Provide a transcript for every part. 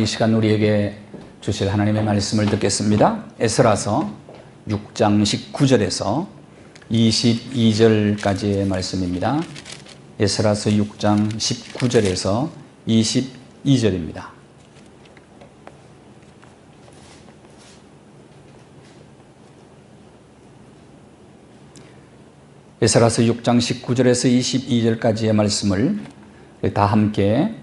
시간 우리에게 주실 하나님의 말씀을 듣겠습니다. 에스라서 6장 19절에서 22절까지의 말씀입니다. 에스라서 6장 19절에서 22절입니다. 에스라서 6장 19절에서 22절까지의 말씀을 다 함께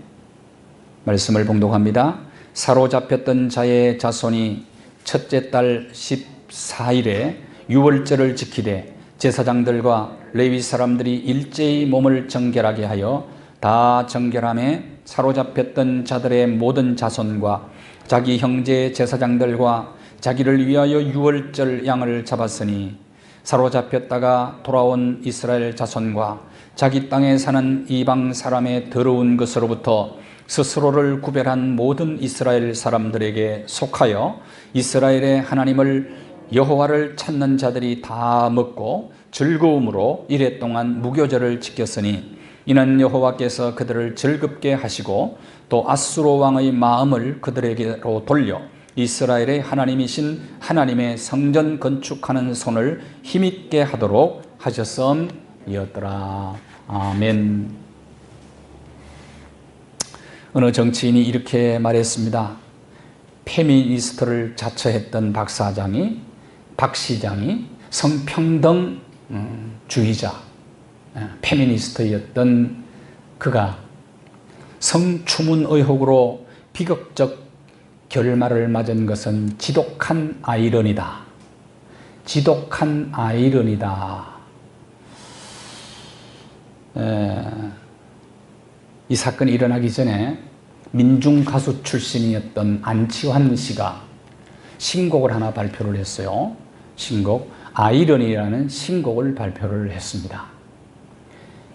말씀을 봉독합니다. 사로잡혔던 자의 자손이 첫째 달 14일에 유월절을 지키되 제사장들과 레위 사람들이 일제히 몸을 정결하게 하여 다 정결함에 사로잡혔던 자들의 모든 자손과 자기 형제 제사장들과 자기를 위하여 유월절 양을 잡았으니 사로잡혔다가 돌아온 이스라엘 자손과 자기 땅에 사는 이방 사람의 더러운 것으로부터 스스로를 구별한 모든 이스라엘 사람들에게 속하여 이스라엘의 하나님을 여호와를 찾는 자들이 다 먹고 즐거움으로 이랫동안 무교절을 지켰으니 이는 여호와께서 그들을 즐겁게 하시고 또 아수르 왕의 마음을 그들에게로 돌려 이스라엘의 하나님이신 하나님의 성전 건축하는 손을 힘있게 하도록 하셨음이었더라. 아멘. 어느 정치인이 이렇게 말했습니다. 페미니스트를 자처했던 박 시장이 성평등주의자, 페미니스트였던 그가 성추문 의혹으로 비극적 결말을 맞은 것은 지독한 아이러니다. 지독한 아이러니다. 이 사건이 일어나기 전에 민중가수 출신이었던 안치환 씨가 신곡을 하나 발표를 했어요. 신곡 아이러니라는 신곡을 발표를 했습니다.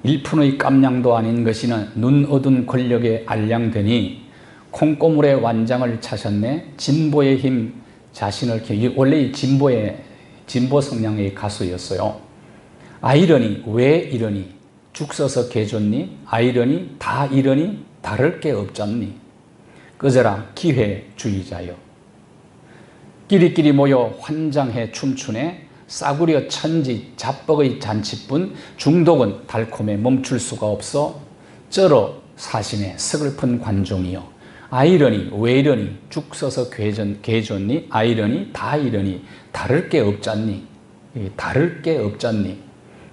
일푼의 깜냥도 아닌 것이는 눈 어둔 권력에 알량되니 콩고물의 완장을 차셨네. 진보의 힘 자신을 원래 이 진보 성향의 가수였어요. 아이러니 왜 이러니 죽 써서 개줬니? 아이러니 다 이러니 다를 게 없잖니. 꺼져라 기회주의자여. 끼리끼리 모여 환장해 춤추네. 싸구려 천지 자뻑의 잔치뿐 중독은 달콤해 멈출 수가 없어. 쩔어 사신의 서글픈 관종이여. 아이러니 왜 이러니 죽 써서 개줬니? 아이러니 다 이러니 다를 게 없잖니. 다를 게 없잖니.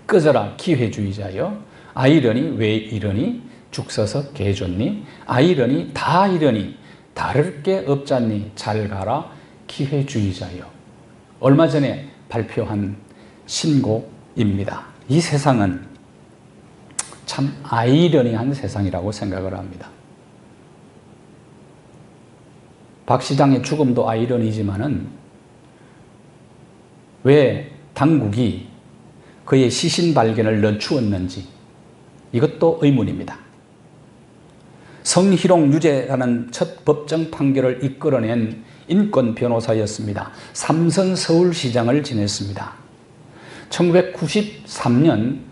꺼져라 기회주의자여. 아이러니 왜 이러니 죽 써서 개줬니? 아이러니 다 이러니 다를 게 없잖니. 잘 가라 기회주의자여. 얼마 전에 발표한 신곡입니다. 이 세상은 참 아이러니한 세상이라고 생각을 합니다. 박 시장의 죽음도 아이러니지만은 왜 당국이 그의 시신 발견을 늦추었는지 이것도 의문입니다. 성희롱 유죄라는 첫 법정 판결을 이끌어낸 인권 변호사였습니다. 삼선 서울시장을 지냈습니다. 1993년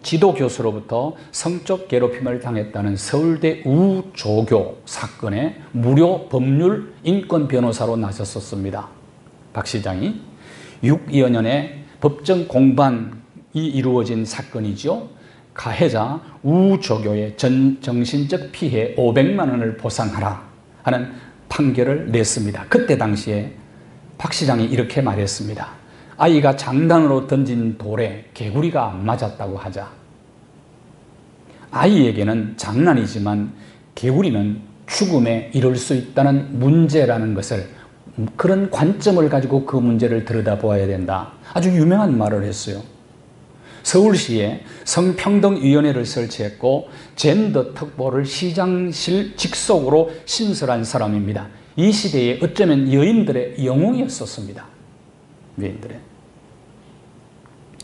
지도 교수로부터 성적 괴롭힘을 당했다는 서울대 우조교 사건에 무료 법률 인권 변호사로 나섰었습니다. 박 시장이 6여 년의 법정 공방이 이루어진 사건이죠. 가해자 우조교의 정신적 피해 500만 원을 보상하라 하는 판결을 냈습니다. 그때 당시에 박 시장이 이렇게 말했습니다. 아이가 장난으로 던진 돌에 개구리가 안 맞았다고 하자. 아이에게는 장난이지만 개구리는 죽음에 이를 수 있다는 문제라는 것을, 그런 관점을 가지고 그 문제를 들여다보아야 된다. 아주 유명한 말을 했어요. 서울시에 성평등위원회를 설치했고 젠더 특보를 시장실 직속으로 신설한 사람입니다. 이 시대에 어쩌면 여인들의 영웅이었었습니다. 여인들의.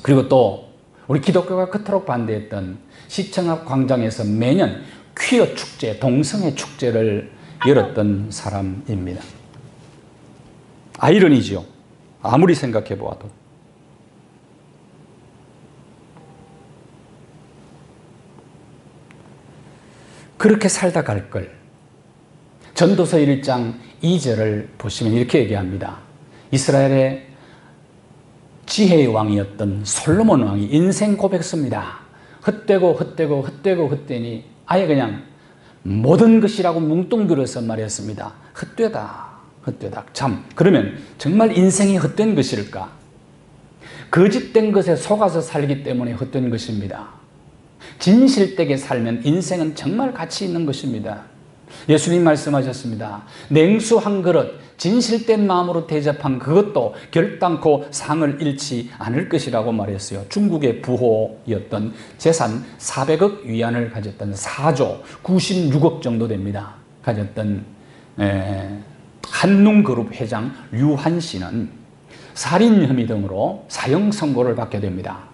그리고 또 우리 기독교가 그토록 반대했던 시청 앞 광장에서 매년 퀴어 축제, 동성애 축제를 열었던 사람입니다. 아이러니죠. 아무리 생각해 보아도. 그렇게 살다 갈 걸. 전도서 1장 2절을 보시면 이렇게 얘기합니다. 이스라엘의 지혜의 왕이었던 솔로몬 왕이 인생 고백습니다. 헛되니 아예 그냥 모든 것이라고 뭉뚱그려서 말했습니다. 헛되다. 참, 그러면 정말 인생이 헛된 것일까? 거짓된 것에 속아서 살기 때문에 헛된 것입니다. 진실되게 살면 인생은 정말 가치 있는 것입니다. 예수님 말씀하셨습니다. 냉수 한 그릇 진실된 마음으로 대접한 그것도 결단코 상을 잃지 않을 것이라고 말했어요. 중국의 부호였던 재산 400억 위안을 가졌던 4조 96억 정도 됩니다. 가졌던 한농그룹 회장 류한 씨는 살인 혐의 등으로 사형 선고를 받게 됩니다.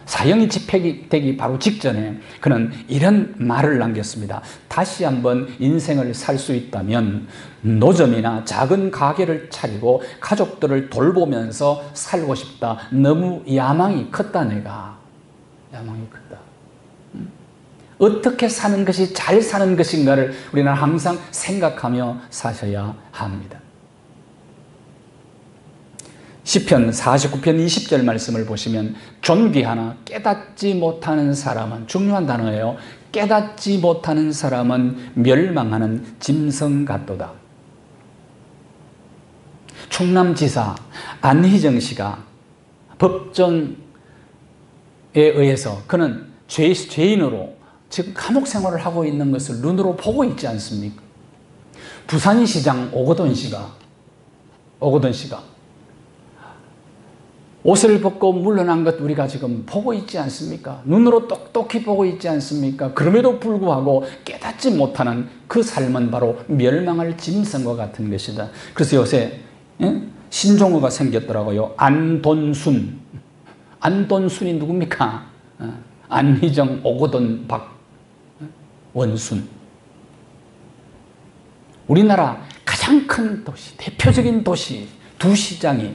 사형이 집행되기 바로 직전에 그는 이런 말을 남겼습니다. 다시 한번 인생을 살 수 있다면 노점이나 작은 가게를 차리고 가족들을 돌보면서 살고 싶다. 너무 야망이 컸다 내가. 야망이 컸다. 어떻게 사는 것이 잘 사는 것인가를 우리는 항상 생각하며 사셔야 합니다. 시편 49편 20절 말씀을 보시면 존귀하나 깨닫지 못하는 사람은, 중요한 단어예요. 깨닫지 못하는 사람은 멸망하는 짐승 같도다. 충남지사 안희정 씨가 법정에 의해서 그는 죄인으로 지금 감옥 생활을 하고 있는 것을 눈으로 보고 있지 않습니까? 부산시장 오거돈 씨가 옷을 벗고 물러난 것 우리가 지금 보고 있지 않습니까? 눈으로 똑똑히 보고 있지 않습니까? 그럼에도 불구하고 깨닫지 못하는 그 삶은 바로 멸망할 짐승과 같은 것이다. 그래서 요새 신종어가 생겼더라고요. 안돈순. 안돈순이 누굽니까? 안희정, 오거돈, 박원순. 우리나라 가장 큰 도시, 대표적인 도시 두 시장이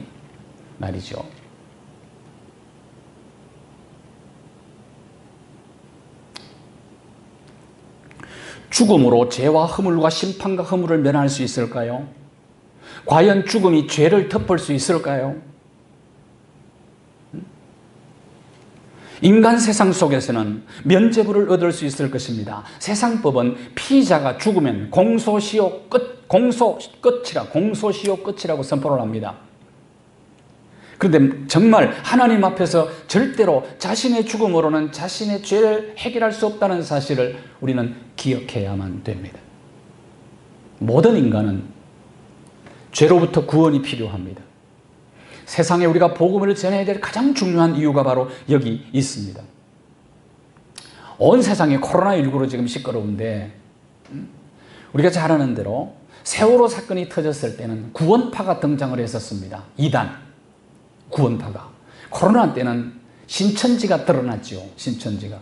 말이죠. 죽음으로 죄와 허물과 심판과 허물을 면할 수 있을까요? 과연 죽음이 죄를 덮을 수 있을까요? 인간 세상 속에서는 면죄부를 얻을 수 있을 것입니다. 세상법은 피의자가 죽으면 공소시효 끝이라고 선포를 합니다. 그런데 정말 하나님 앞에서 절대로 자신의 죽음으로는 자신의 죄를 해결할 수 없다는 사실을 우리는 기억해야만 됩니다. 모든 인간은 죄로부터 구원이 필요합니다. 세상에 우리가 복음을 전해야 될 가장 중요한 이유가 바로 여기 있습니다. 온 세상이 코로나19로 지금 시끄러운데 우리가 잘 아는 대로 세월호 사건이 터졌을 때는 구원파가 등장을 했었습니다. 이단 구원파가. 코로나 때는 신천지가 드러났죠. 신천지가.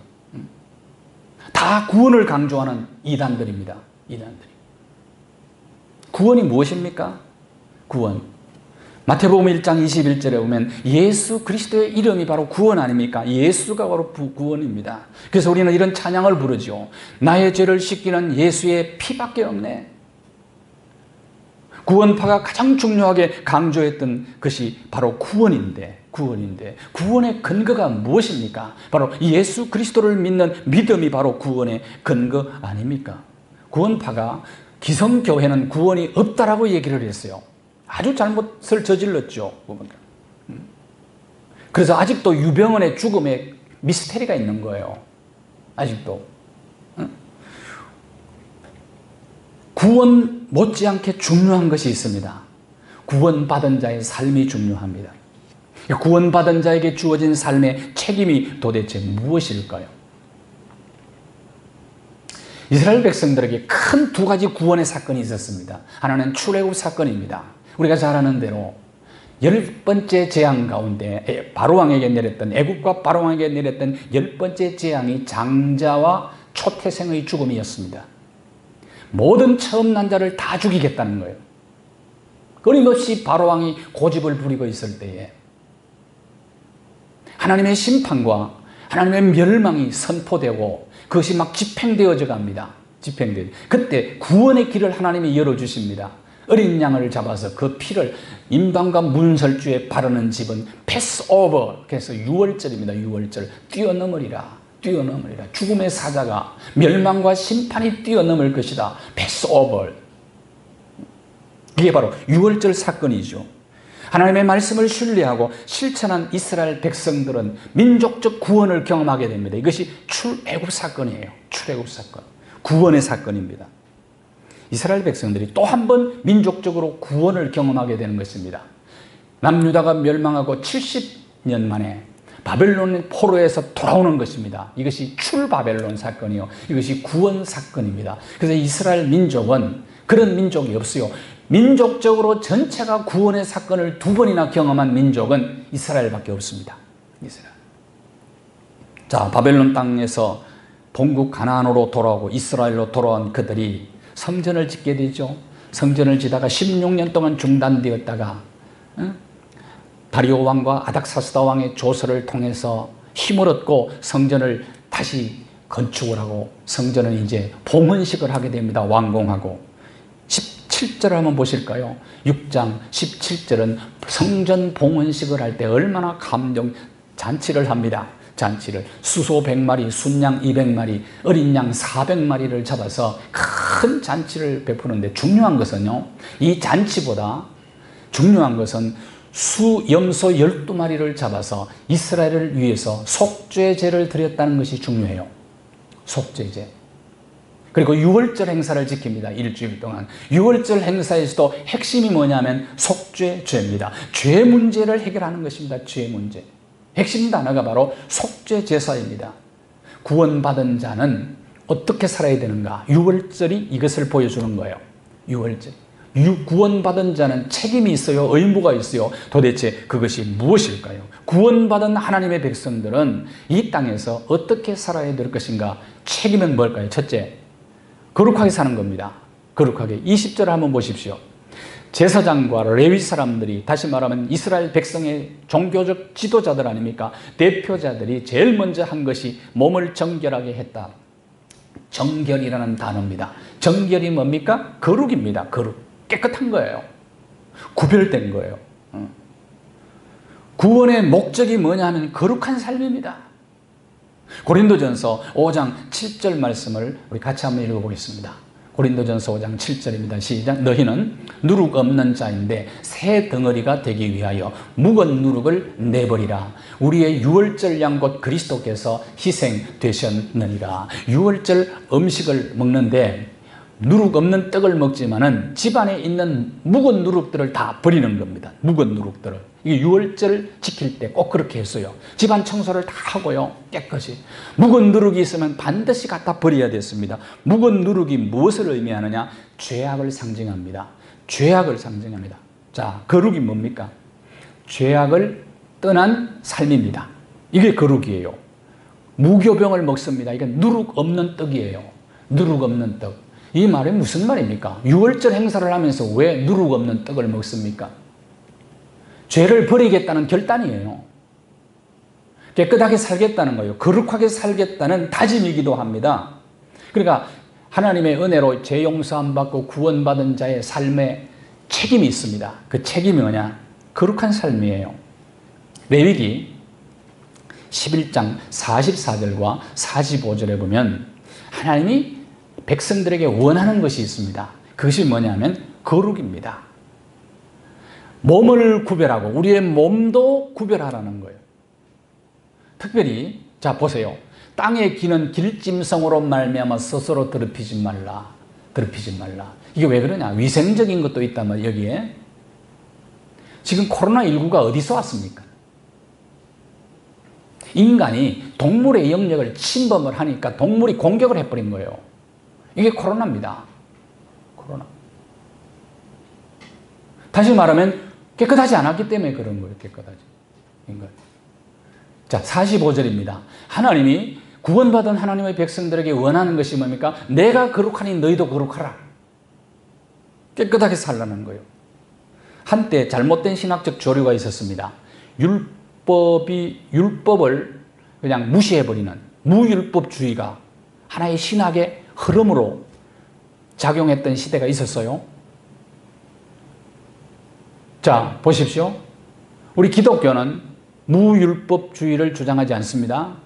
다 구원을 강조하는 이단들입니다. 이단들이. 구원이 무엇입니까? 구원. 마태복음 1장 21절에 보면 예수 그리스도의 이름이 바로 구원 아닙니까? 예수가 바로 구원입니다. 그래서 우리는 이런 찬양을 부르죠. 나의 죄를 씻기는 예수의 피밖에 없네. 구원파가 가장 중요하게 강조했던 것이 바로 구원인데 구원의 근거가 무엇입니까? 바로 예수 그리스도를 믿는 믿음이 바로 구원의 근거 아닙니까? 구원파가 기성교회는 구원이 없다라고 얘기를 했어요. 아주 잘못을 저질렀죠. 그래서 아직도 유병원의 죽음에 미스테리가 있는 거예요. 아직도. 구원 못지않게 중요한 것이 있습니다. 구원받은 자의 삶이 중요합니다. 구원받은 자에게 주어진 삶의 책임이 도대체 무엇일까요? 이스라엘 백성들에게 큰 두 가지 구원의 사건이 있었습니다. 하나는 출애굽 사건입니다. 우리가 잘 아는 대로 10번째 재앙 가운데 바로왕에게 내렸던, 애굽과 바로왕에게 내렸던 10번째 재앙이 장자와 초태생의 죽음이었습니다. 모든 처음 난 자를 다 죽이겠다는 거예요. 끊임없이 바로왕이 고집을 부리고 있을 때에 하나님의 심판과 하나님의 멸망이 선포되고 그것이 막 집행되어져 갑니다. 집행되죠. 그때 구원의 길을 하나님이 열어주십니다. 어린 양을 잡아서 그 피를 임방과 문설주에 바르는 집은 패스오버, 그래서 유월절입니다. 유월절. 뛰어넘으리라. 뛰어넘으리라. 죽음의 사자가 멸망과 심판이 뛰어넘을 것이다. 패스오버. 이게 바로 유월절 사건이죠. 하나님의 말씀을 신뢰하고 실천한 이스라엘 백성들은 민족적 구원을 경험하게 됩니다. 이것이 출애굽 사건이에요. 출애굽 사건. 구원의 사건입니다. 이스라엘 백성들이 또 한 번 민족적으로 구원을 경험하게 되는 것입니다. 남유다가 멸망하고 70년 만에 바벨론 포로에서 돌아오는 것입니다. 이것이 출바벨론 사건이요. 이것이 구원 사건입니다. 그래서 이스라엘 민족은 그런 민족이 없어요. 민족적으로 전체가 구원의 사건을 두 번이나 경험한 민족은 이스라엘밖에 없습니다. 이스라엘. 자, 바벨론 땅에서 본국 가나안으로 돌아오고 이스라엘로 돌아온 그들이 성전을 짓게 되죠. 성전을 지다가 16년 동안 중단되었다가 다리오 왕과 아닥사스다 왕의 조서를 통해서 힘을 얻고 성전을 다시 건축을 하고 성전은 이제 봉헌식을 하게 됩니다. 완공하고 17절 한번 보실까요? 6장 17절은 성전 봉헌식을 할 때 얼마나 잔치를 합니다. 잔치를 수소 100마리, 순양 200마리, 어린 양 400마리를 잡아서 큰 잔치를 베푸는데 중요한 것은요, 이 잔치보다 중요한 것은 수염소 12마리를 잡아서 이스라엘을 위해서 속죄제를 드렸다는 것이 중요해요. 속죄제. 그리고 유월절 행사를 지킵니다. 일주일 동안. 유월절 행사에서도 핵심이 뭐냐면 속죄죄입니다. 죄 문제를 해결하는 것입니다. 죄 문제. 핵심 단어가 바로 속죄제사입니다. 구원받은 자는 어떻게 살아야 되는가? 유월절이 이것을 보여주는 거예요. 유월절. 구원받은 자는 책임이 있어요? 의무가 있어요? 도대체 그것이 무엇일까요? 구원받은 하나님의 백성들은 이 땅에서 어떻게 살아야 될 것인가? 책임은 뭘까요? 첫째, 거룩하게 사는 겁니다. 거룩하게. 20절 한번 보십시오. 제사장과 레위 사람들이, 다시 말하면 이스라엘 백성의 종교적 지도자들 아닙니까? 대표자들이 제일 먼저 한 것이 몸을 정결하게 했다. 정결이라는 단어입니다. 정결이 뭡니까? 거룩입니다. 거룩. 깨끗한 거예요. 구별된 거예요. 구원의 목적이 뭐냐면 거룩한 삶입니다. 고린도전서 5장 7절 말씀을 우리 같이 한번 읽어보겠습니다. 고린도전서 5장 7절입니다. 시작. 너희는 누룩 없는 자인데 새 덩어리가 되기 위하여 묵은 누룩을 내버리라. 우리의 유월절 양 곧 그리스도께서 희생되셨느니라. 유월절 음식을 먹는데 누룩 없는 떡을 먹지만은 집안에 있는 묵은 누룩들을 다 버리는 겁니다. 묵은 누룩들을. 이게 유월절 지킬 때 꼭 그렇게 했어요. 집안 청소를 다 하고요. 깨끗이. 묵은 누룩이 있으면 반드시 갖다 버려야 됐습니다. 묵은 누룩이 무엇을 의미하느냐? 죄악을 상징합니다. 죄악을 상징합니다. 자, 거룩이 뭡니까? 죄악을 떠난 삶입니다. 이게 거룩이에요. 무교병을 먹습니다. 이게 누룩 없는 떡이에요. 누룩 없는 떡. 이 말이 무슨 말입니까? 유월절 행사를 하면서 왜 누룩 없는 떡을 먹습니까? 죄를 버리겠다는 결단이에요. 깨끗하게 살겠다는 거예요. 거룩하게 살겠다는 다짐이기도 합니다. 그러니까 하나님의 은혜로 죄 용서함 받고 구원받은 자의 삶에 책임이 있습니다. 그 책임이 뭐냐? 거룩한 삶이에요. 레위기 11장 44절과 45절에 보면 하나님이 백성들에게 원하는 것이 있습니다. 그것이 뭐냐면 거룩입니다. 몸을 구별하고 우리의 몸도 구별하라는 거예요. 특별히 자 보세요. 땅에 기는 길짐승으로 말미암아 스스로 더럽히지 말라. 더럽히지 말라. 이게 왜 그러냐? 위생적인 것도 있단 말이에요. 여기에. 지금 코로나19가 어디서 왔습니까? 인간이 동물의 영역을 침범을 하니까 동물이 공격을 해버린 거예요. 이게 코로나입니다. 코로나. 다시 말하면 깨끗하지 않았기 때문에 그런 거예요. 깨끗하지. 인간. 자, 45절입니다. 하나님이 구원받은 하나님의 백성들에게 원하는 것이 뭡니까? 내가 거룩하니 너희도 거룩하라. 깨끗하게 살라는 거예요. 한때 잘못된 신학적 조류가 있었습니다. 율법을 그냥 무시해버리는 무율법주의가 하나의 신학의 흐름으로 작용했던 시대가 있었어요. 자, 보십시오. 우리 기독교는 무율법주의를 주장하지 않습니다.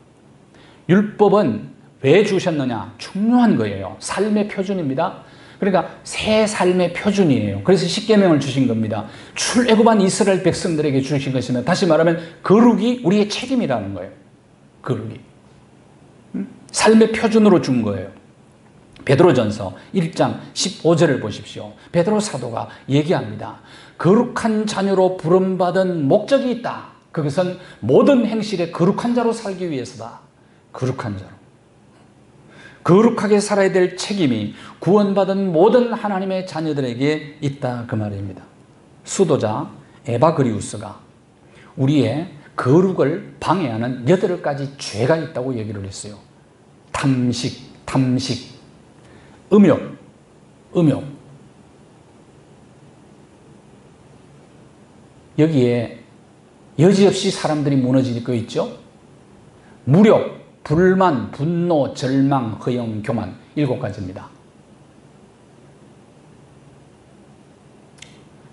율법은 왜 주셨느냐? 중요한 거예요. 삶의 표준입니다. 그러니까 새 삶의 표준이에요. 그래서 십계명을 주신 겁니다. 출애굽한 이스라엘 백성들에게 주신 것이면, 다시 말하면 거룩이 우리의 책임이라는 거예요. 거룩이. 삶의 표준으로 준 거예요. 베드로전서 1장 15절을 보십시오. 베드로 사도가 얘기합니다. 거룩한 자녀로 부름받은 목적이 있다. 그것은 모든 행실에 거룩한 자로 살기 위해서다. 거룩한 자로. 거룩하게 살아야 될 책임이 구원받은 모든 하나님의 자녀들에게 있다, 그 말입니다. 수도자 에바그리우스가 우리의 거룩을 방해하는 8가지 죄가 있다고 얘기를 했어요. 탐식, 음욕. 여기에 여지없이 사람들이 무너질 거 있죠? 무력, 불만, 분노, 절망, 허영, 교만, 7가지입니다.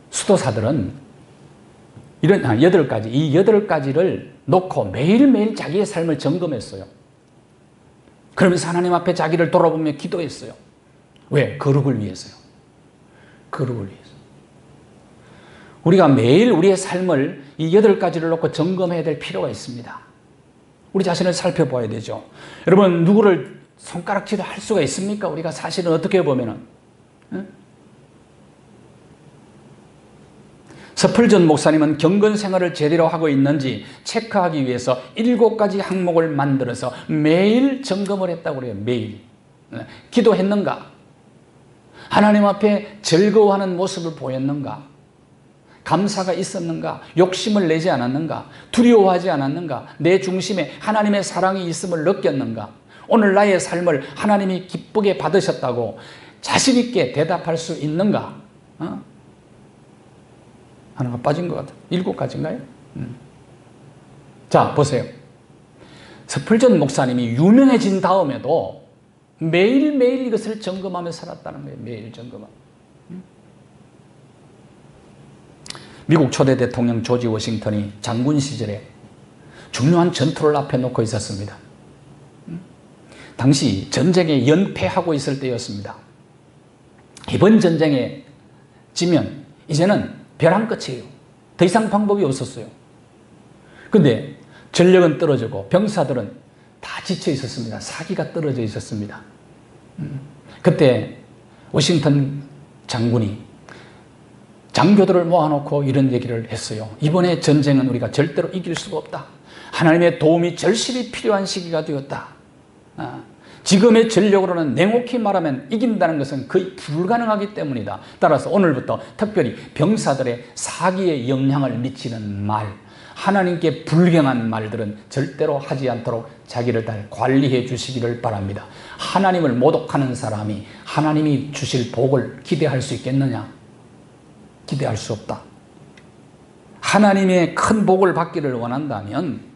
수도사들은 이런 8가지, 이 8가지를 놓고 매일매일 자기의 삶을 점검했어요. 그러면서 하나님 앞에 자기를 돌아보며 기도했어요. 왜? 거룩을 위해서요. 거룩을 위해서. 우리가 매일 우리의 삶을 이 8가지를 놓고 점검해야 될 필요가 있습니다. 우리 자신을 살펴봐야 되죠. 여러분, 누구를 손가락질을 할 수가 있습니까? 우리가 사실은 어떻게 보면은. 서플전 목사님은 경건 생활을 제대로 하고 있는지 체크하기 위해서 7가지 항목을 만들어서 매일 점검을 했다고 그래요. 매일. 기도했는가? 하나님 앞에 즐거워하는 모습을 보였는가? 감사가 있었는가? 욕심을 내지 않았는가? 두려워하지 않았는가? 내 중심에 하나님의 사랑이 있음을 느꼈는가? 오늘 나의 삶을 하나님이 기쁘게 받으셨다고 자신 있게 대답할 수 있는가? 하나가 빠진 것 같아요. 7가지인가요? 자, 보세요. 서플전 목사님이 유명해진 다음에도 매일매일 이것을 점검하며 살았다는 거예요. 매일 점검하며. 미국 초대 대통령 조지 워싱턴이 장군 시절에 중요한 전투를 앞에 놓고 있었습니다. 당시 전쟁에 연패하고 있을 때였습니다. 이번 전쟁에 지면 이제는 벼랑 끝이에요. 더 이상 방법이 없었어요. 그런데 전력은 떨어지고 병사들은 다 지쳐 있었습니다. 사기가 떨어져 있었습니다. 그때 워싱턴 장군이 장교들을 모아놓고 이런 얘기를 했어요. 이번에 전쟁은 우리가 절대로 이길 수가 없다. 하나님의 도움이 절실히 필요한 시기가 되었다. 지금의 전력으로는 냉혹히 말하면 이긴다는 것은 거의 불가능하기 때문이다. 따라서 오늘부터 특별히 병사들의 사기에 영향을 미치는 말, 하나님께 불경한 말들은 절대로 하지 않도록 자기를 잘 관리해 주시기를 바랍니다. 하나님을 모독하는 사람이 하나님이 주실 복을 기대할 수 있겠느냐? 기대할 수 없다. 하나님의 큰 복을 받기를 원한다면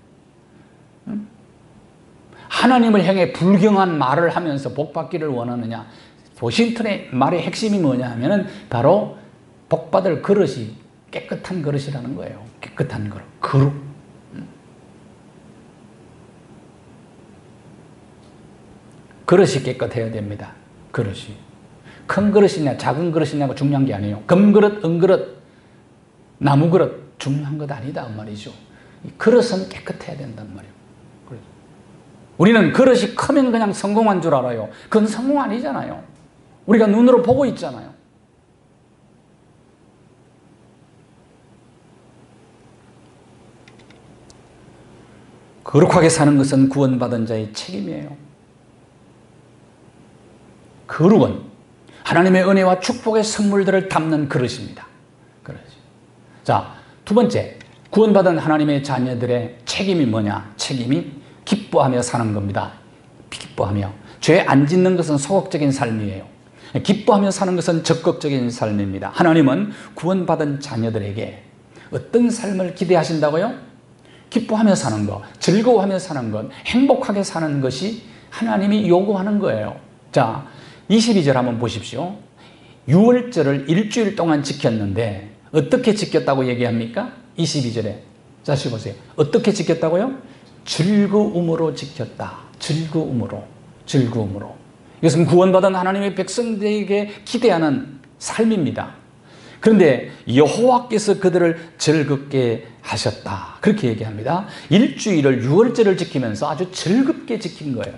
하나님을 향해 불경한 말을 하면서 복 받기를 원하느냐? 워싱턴의 말의 핵심이 뭐냐 하면은 바로 복 받을 그릇이 깨끗한 그릇이라는 거예요. 깨끗한 그릇. 거룩. 그릇이 깨끗해야 됩니다. 그릇이. 큰 그릇이냐 작은 그릇이냐가 중요한 게 아니에요. 금그릇, 은그릇, 나무그릇 중요한 것 아니다 말이죠. 이 그릇은 깨끗해야 된단 말이에요. 우리는 그릇이 크면 그냥 성공한 줄 알아요. 그건 성공 아니잖아요. 우리가 눈으로 보고 있잖아요. 거룩하게 사는 것은 구원받은 자의 책임이에요. 거룩은 하나님의 은혜와 축복의 선물들을 담는 그릇입니다. 그릇. 자, 두 번째, 구원받은 하나님의 자녀들의 책임이 뭐냐? 책임이 기뻐하며 사는 겁니다. 기뻐하며. 죄 안 짓는 것은 소극적인 삶이에요. 기뻐하며 사는 것은 적극적인 삶입니다. 하나님은 구원받은 자녀들에게 어떤 삶을 기대하신다고요? 기뻐하며 사는 것, 즐거워하며 사는 것, 행복하게 사는 것이 하나님이 요구하는 거예요. 자, 22절 한번 보십시오. 6월절을 일주일 동안 지켰는데 어떻게 지켰다고 얘기합니까? 22절에 다시 보세요. 어떻게 지켰다고요? 즐거움으로 지켰다. 즐거움으로. 이것은 구원받은 하나님의 백성들에게 기대하는 삶입니다. 그런데 여호와께서 그들을 즐겁게 하셨다. 그렇게 얘기합니다. 일주일을 6월절을 지키면서 아주 즐겁게 지킨 거예요.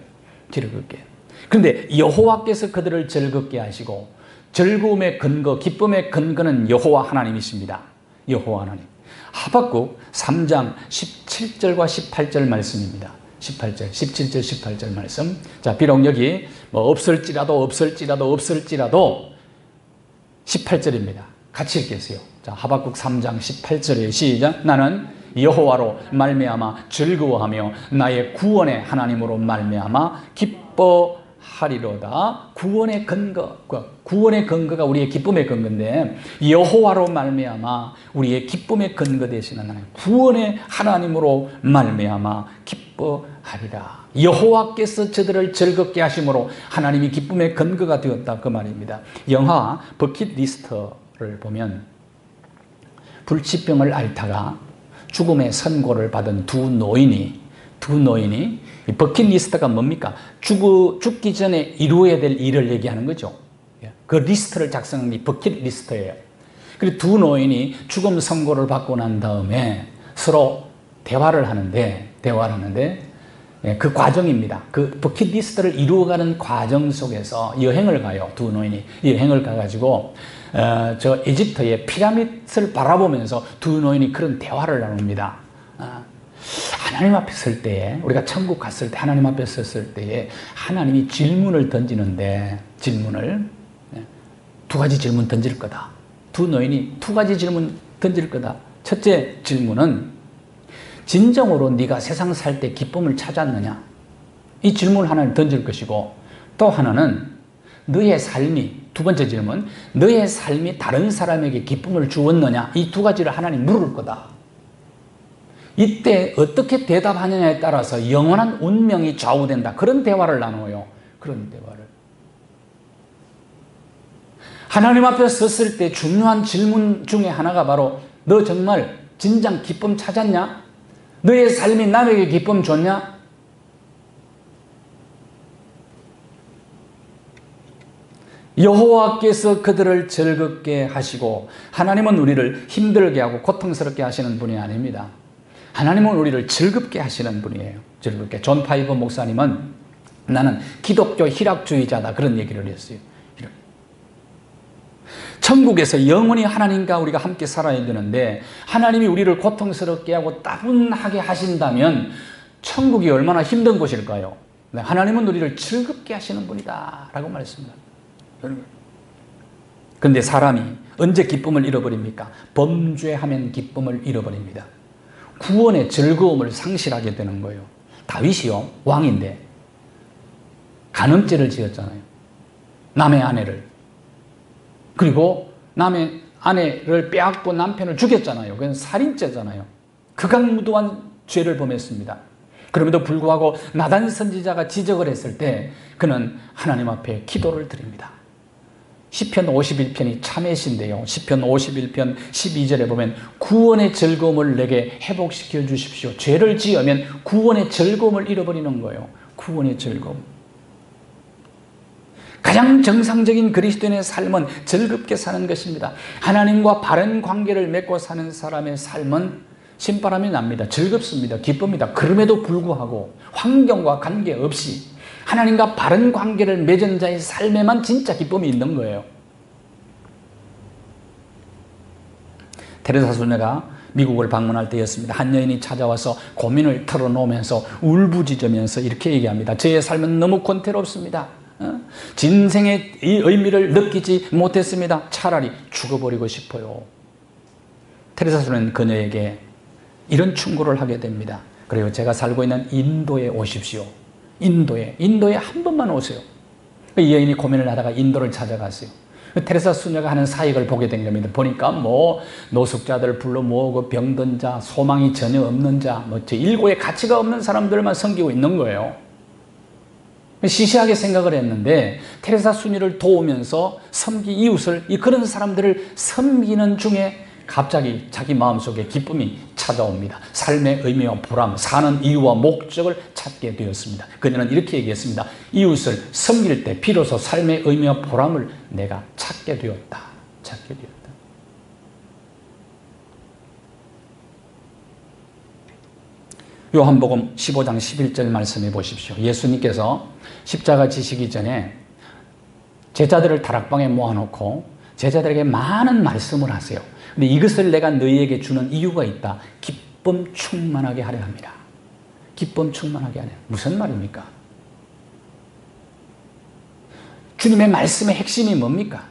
즐겁게. 그런데 여호와께서 그들을 즐겁게 하시고 즐거움의 근거, 기쁨의 근거는 여호와 하나님이십니다. 여호와 하나님. 하박국 3장 17절과 18절 말씀입니다. 17절, 18절 말씀. 자, 비록 여기 없을지라도 18절입니다. 같이 읽겠어요. 자, 하박국 3장 18절에 시작. 나는 여호와로 말미암아 즐거워하며 나의 구원의 하나님으로 말미암아 기뻐하리로다. 구원의 근거가 우리의 기쁨의 근거인데 여호와로 말미암아 우리의 기쁨의 근거 되시는 하나님, 구원의 하나님으로 말미암아 기뻐하리라. 여호와께서 저들을 즐겁게 하심으로 하나님이 기쁨의 근거가 되었다, 그 말입니다. 영화 버킷리스트를 보면 불치병을 앓다가 죽음의 선고를 받은 두 노인이 이 버킷리스트가 뭡니까? 죽기 전에 이루어야 될 일을 얘기하는 거죠. 그 리스트를 작성한 게 버킷리스트예요. 그리고 두 노인이 죽음 선고를 받고 난 다음에 서로 대화를 하는데 그 과정입니다. 그 버킷리스트를 이루어가는 과정 속에서 여행을 가요. 두 노인이 여행을 가가지고 저 이집트의 피라미드를 바라보면서 두 노인이 그런 대화를 나눕니다. 하나님 앞에 설 때에, 우리가 천국 갔을 때 하나님 앞에 섰을 때에 하나님이 질문을 던지는데 두 가지 질문 던질 거다. 두 노인이 두 가지 질문 던질 거다. 첫째 질문은 진정으로 네가 세상 살 때 기쁨을 찾았느냐? 이 질문을 하나님 던질 것이고, 또 하나는 너의 삶이, 두 번째 질문, 너의 삶이 다른 사람에게 기쁨을 주었느냐? 이 두 가지를 하나님 물을 거다. 이때 어떻게 대답하느냐에 따라서 영원한 운명이 좌우된다. 그런 대화를 나누어요. 그런 대화를. 하나님 앞에 섰을 때 중요한 질문 중에 하나가 바로 너 정말 진정 기쁨 찾았냐? 너의 삶이 남에게 기쁨 줬냐? 여호와께서 그들을 즐겁게 하시고, 하나님은 우리를 힘들게 하고 고통스럽게 하시는 분이 아닙니다. 하나님은 우리를 즐겁게 하시는 분이에요. 즐겁게. 존 파이버 목사님은 나는 기독교 희락주의자다, 그런 얘기를 했어요. 천국에서 영원히 하나님과 우리가 함께 살아야 되는데 하나님이 우리를 고통스럽게 하고 따분하게 하신다면 천국이 얼마나 힘든 곳일까요? 하나님은 우리를 즐겁게 하시는 분이다 라고 말했습니다. 그런데 사람이 언제 기쁨을 잃어버립니까? 범죄하면 기쁨을 잃어버립니다. 구원의 즐거움을 상실하게 되는 거예요. 다윗이요, 왕인데 간음죄를 지었잖아요. 남의 아내를. 그리고 남의 아내를 빼앗고 남편을 죽였잖아요. 그건 살인죄잖아요. 극악무도한 죄를 범했습니다. 그럼에도 불구하고 나단 선지자가 지적을 했을 때 그는 하나님 앞에 기도를 드립니다. 시편 51편이 참회시인데요. 시편 51편 12절에 보면 구원의 즐거움을 내게 회복시켜 주십시오. 죄를 지으면 구원의 즐거움을 잃어버리는 거예요. 구원의 즐거움. 가장 정상적인 그리스도인의 삶은 즐겁게 사는 것입니다. 하나님과 바른 관계를 맺고 사는 사람의 삶은 신바람이 납니다. 즐겁습니다. 기쁩니다. 그럼에도 불구하고 환경과 관계없이 하나님과 바른 관계를 맺은 자의 삶에만 진짜 기쁨이 있는 거예요. 테레사 소녀가 미국을 방문할 때였습니다. 한 여인이 찾아와서 고민을 털어놓으면서 울부짖으면서 이렇게 얘기합니다. 저의 삶은 너무 권태롭습니다. 진생의 이 의미를 느끼지 못했습니다. 차라리 죽어버리고 싶어요. 테레사 소녀는 그녀에게 이런 충고를 하게 됩니다. 그리고 제가 살고 있는 인도에 오십시오. 인도에 한 번만 오세요. 이 여인이 고민을 하다가 인도를 찾아갔어요. 테레사 수녀가 하는 사역을 보게 된 겁니다. 보니까 노숙자들 불러 모으고 병든 자, 소망이 전혀 없는 자, 제 일고의 가치가 없는 사람들만 섬기고 있는 거예요. 시시하게 생각을 했는데 테레사 순위를 도우면서 이웃을 그런 사람들을 섬기는 중에 갑자기 자기 마음속에 기쁨이 찾아옵니다. 삶의 의미와 보람, 사는 이유와 목적을 찾게 되었습니다. 그녀는 이렇게 얘기했습니다. 이웃을 섬길 때 비로소 삶의 의미와 보람을 내가 찾게 되었다. 찾게 되었다. 요한복음 15장 11절 말씀해 보십시오. 예수님께서 십자가 지시기 전에 제자들을 다락방에 모아놓고 제자들에게 많은 말씀을 하세요. 근데 이것을 내가 너희에게 주는 이유가 있다. 기쁨 충만하게 하려 합니다. 기쁨 충만하게 하려. 무슨 말입니까? 주님의 말씀의 핵심이 뭡니까?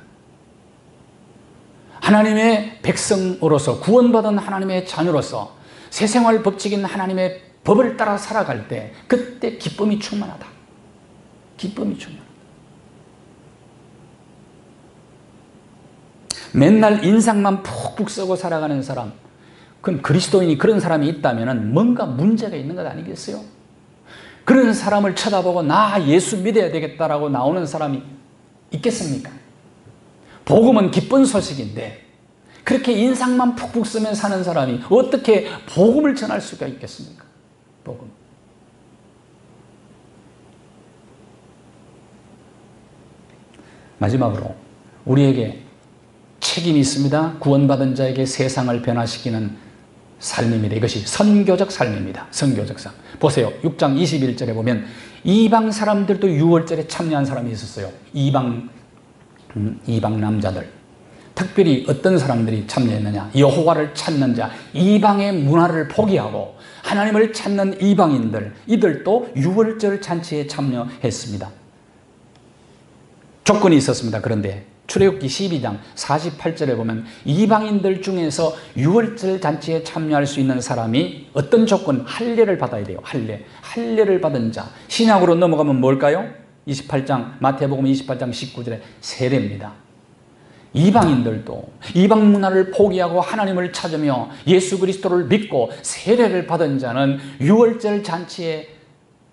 하나님의 백성으로서 구원받은 하나님의 자녀로서 새생활 법칙인 하나님의 법을 따라 살아갈 때 그때 기쁨이 충만하다. 기쁨이 충만하다. 맨날 인상만 푹푹 쓰고 살아가는 사람, 그건 그리스도인이 그런 사람이 있다면 뭔가 문제가 있는 것 아니겠어요? 그런 사람을 쳐다보고 나 예수 믿어야 되겠다라고 나오는 사람이 있겠습니까? 복음은 기쁜 소식인데 그렇게 인상만 푹푹 쓰면 사는 사람이 어떻게 복음을 전할 수가 있겠습니까? 복음. 마지막으로 우리에게 책임이 있습니다. 구원받은 자에게 세상을 변화시키는 삶입니다. 이것이 선교적 삶입니다. 선교적 삶. 보세요. 6장 21절에 보면 이방 사람들도 유월절에 참여한 사람이 있었어요. 이방 남자들. 특별히 어떤 사람들이 참여했느냐? 여호와를 찾는 자, 이방의 문화를 포기하고 하나님을 찾는 이방인들, 이들도 유월절 잔치에 참여했습니다. 조건이 있었습니다. 그런데 출애굽기 12장 48절에 보면 이방인들 중에서 유월절 잔치에 참여할 수 있는 사람이 어떤 조건? 할례를 받아야 돼요. 할례를 받은 자. 신약으로 넘어가면 뭘까요? 28장 마태복음 28장 19절에 세례입니다. 이방인들도 이방 문화를 포기하고 하나님을 찾으며 예수 그리스도를 믿고 세례를 받은 자는 유월절 잔치에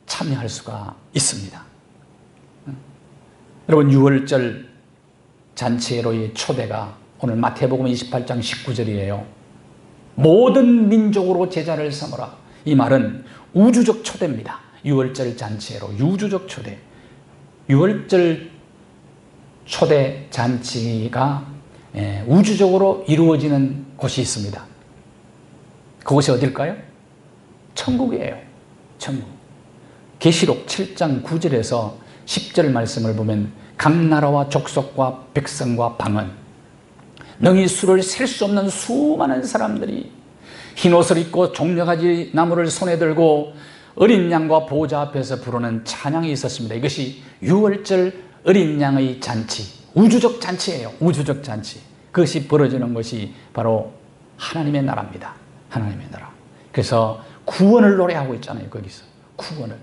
참여할 수가 있습니다. 여러분, 유월절 잔치로의 초대가 오늘 마태복음 28장 19절이에요. 모든 민족으로 제자를 삼으라. 이 말은 우주적 초대입니다. 유월절 잔치로 우주적 초대. 유월절 초대 잔치가 우주적으로 이루어지는 곳이 있습니다. 그곳이 어딜까요? 천국이에요. 천국. 계시록 7장 9절에서 10절 말씀을 보면 각 나라와 족속과 백성과 방언, 능히 수를 셀 수 없는 수많은 사람들이 흰옷을 입고 종려가지 나무를 손에 들고 어린 양과 보호자 앞에서 부르는 찬양이 있었습니다. 이것이 유월절 어린 양의 잔치, 우주적 잔치예요. 우주적 잔치. 그것이 벌어지는 것이 바로 하나님의 나라입니다. 하나님의 나라. 그래서 구원을 노래하고 있잖아요. 거기서 구원을.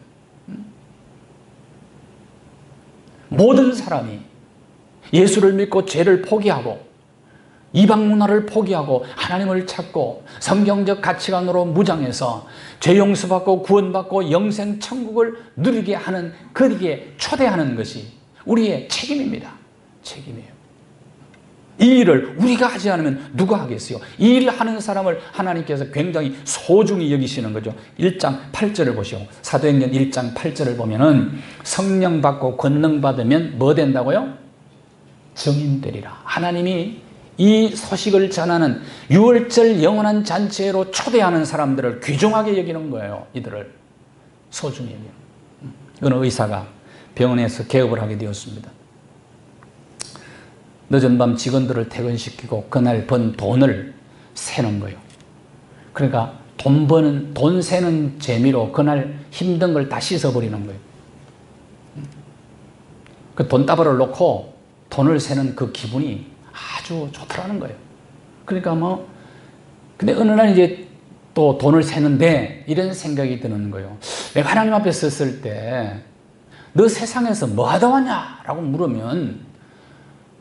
모든 사람이 예수를 믿고 죄를 포기하고 이방 문화를 포기하고 하나님을 찾고 성경적 가치관으로 무장해서 죄 용서받고 구원받고 영생 천국을 누리게 하는, 그에게 초대하는 것이 우리의 책임입니다. 책임이에요. 이 일을 우리가 하지 않으면 누가 하겠어요? 이 일을 하는 사람을 하나님께서 굉장히 소중히 여기시는 거죠. 1장 8절을 보시오. 사도행전 1장 8절을 보면은 성령 받고 권능 받으면 뭐 된다고요? 증인 되리라. 하나님이 이 소식을 전하는 유월절 영원한 잔치로 초대하는 사람들을 귀중하게 여기는 거예요. 이들을 소중히 여기는. 어느 의사가 병원에서 개업을 하게 되었습니다. 늦은 밤 직원들을 퇴근시키고 그날 번 돈을 세는 거예요. 그러니까 돈 세는 재미로 그날 힘든 걸 다 씻어버리는 거예요. 그 돈다발을 놓고 돈을 세는 그 기분이 아주 좋더라는 거예요. 그러니까 근데 어느 날 이제 또 돈을 세는데 이런 생각이 드는 거예요. 내가 하나님 앞에 섰을 때 너 세상에서 뭐 하다 왔냐? 라고 물으면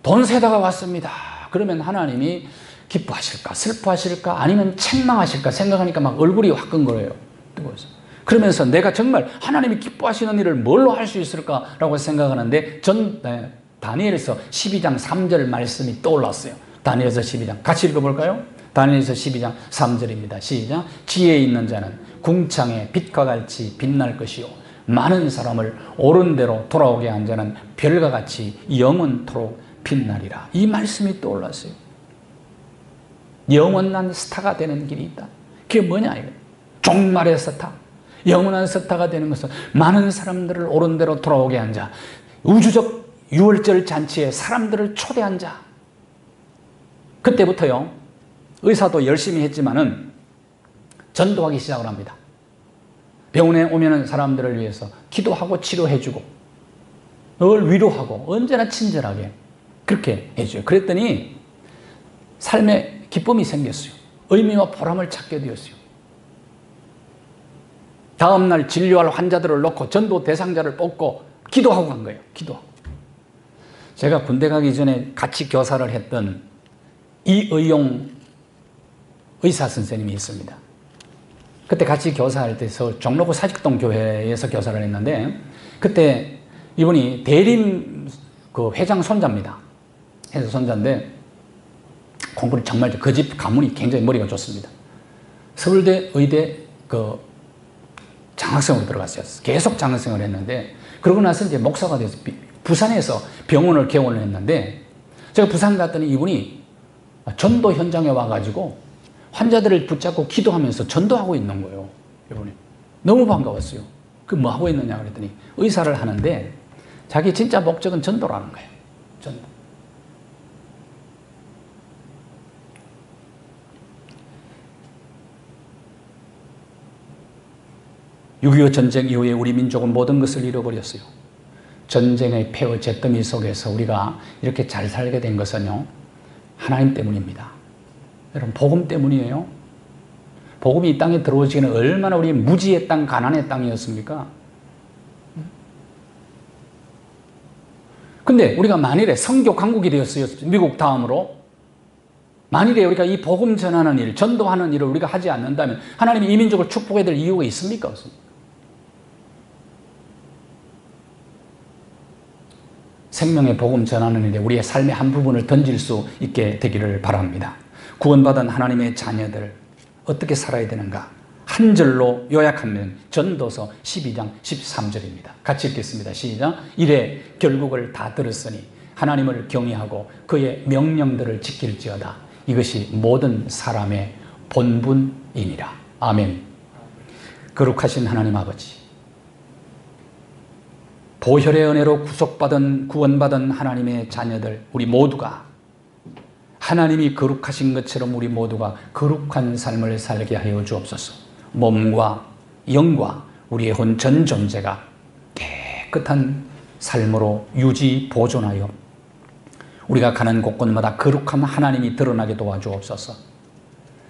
돈 세다가 왔습니다. 그러면 하나님이 기뻐하실까? 슬퍼하실까? 아니면 책망하실까? 생각하니까 막 얼굴이 화끈거려요. 뜨거워서. 그러면서 내가 정말 하나님이 기뻐하시는 일을 뭘로 할 수 있을까라고 생각하는데 다니엘에서 12장 3절 말씀이 떠올랐어요. 다니엘에서 12장 같이 읽어볼까요? 다니엘에서 12장 3절입니다. 시작. 지혜 있는 자는 궁창에 빛과 같이 빛날 것이요 많은 사람을 옳은 대로 돌아오게 한 자는 별과 같이 영원토록 빛나리라. 이 말씀이 떠올랐어요. 영원한 스타가 되는 길이 있다. 그게 뭐냐 이거? 종말의 스타. 영원한 스타가 되는 것은 많은 사람들을 옳은 대로 돌아오게 한 자, 우주적 유월절 잔치에 사람들을 초대한 자. 그때부터요, 의사도 열심히 했지만은 전도하기 시작을 합니다. 병원에 오면은 사람들을 위해서 기도하고 치료해주고 늘 위로하고 언제나 친절하게 그렇게 해줘요. 그랬더니 삶에 기쁨이 생겼어요. 의미와 보람을 찾게 되었어요. 다음날 진료할 환자들을 놓고 전도 대상자를 뽑고 기도하고 간 거예요. 기도하고. 제가 군대 가기 전에 같이 교사를 했던 이의용 의사 선생님이 있습니다. 그때 같이 교사할 때 종로구 사직동 교회에서 교사를 했는데 그때 이분이 대림 그 회장 손자입니다. 회장 손자인데 공부를 정말 그 집 가문이 굉장히 머리가 좋습니다. 서울대 의대 그 장학생으로 들어갔어요. 계속 장학생을 했는데 그러고 나서 이제 목사가 돼서 부산에서 병원을 개원을 했는데 제가 부산 갔더니 이분이 전도 현장에 와가지고 환자들을 붙잡고 기도하면서 전도하고 있는 거예요. 이분이 너무 반가웠어요. 그 뭐 하고 있느냐 그랬더니 의사를 하는데 자기 진짜 목적은 전도라는 거예요. 전도. (6.25) 전쟁 이후에 우리 민족은 모든 것을 잃어버렸어요. 전쟁의 폐허 잿더미 속에서 우리가 이렇게 잘 살게 된 것은요, 하나님 때문입니다. 여러분, 복음 때문이에요. 복음이 이 땅에 들어오시기는 얼마나 우리 무지의 땅, 가난의 땅이었습니까? 근데 우리가 만일에 선교 강국이 되었어요. 미국 다음으로. 만일에 우리가 이 복음 전하는 일, 전도하는 일을 우리가 하지 않는다면 하나님이 이 민족을 축복해야 될 이유가 있습니까? 없습니까? 생명의 복음 전하는 일에 우리의 삶의 한 부분을 던질 수 있게 되기를 바랍니다. 구원받은 하나님의 자녀들 어떻게 살아야 되는가? 한 절로 요약하면 전도서 12장 13절입니다. 같이 읽겠습니다. 시작. 이래 결국을 다 들었으니 하나님을 경외하고 그의 명령들을 지킬지어다. 이것이 모든 사람의 본분이니라. 아멘. 거룩하신 하나님 아버지, 보혈의 은혜로 구원받은 하나님의 자녀들 우리 모두가 하나님이 거룩하신 것처럼 우리 모두가 거룩한 삶을 살게 하여 주옵소서. 몸과 영과 우리의 혼 전 존재가 깨끗한 삶으로 유지 보존하여 우리가 가는 곳곳마다 거룩한 하나님이 드러나게 도와주옵소서.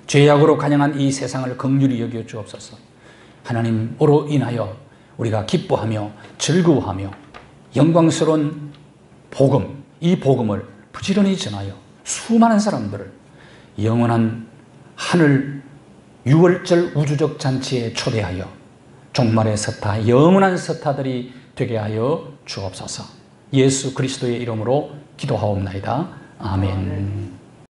죄악으로 간영한 이 세상을 긍휼히 여겨 주옵소서. 하나님으로 인하여 우리가 기뻐하며 즐거워하며 영광스러운 복음, 이 복음을 부지런히 전하여 수많은 사람들을 영원한 하늘 유월절 우주적 잔치에 초대하여 종말의 스타, 영원한 스타들이 되게 하여 주옵소서. 예수 그리스도의 이름으로 기도하옵나이다. 아멘.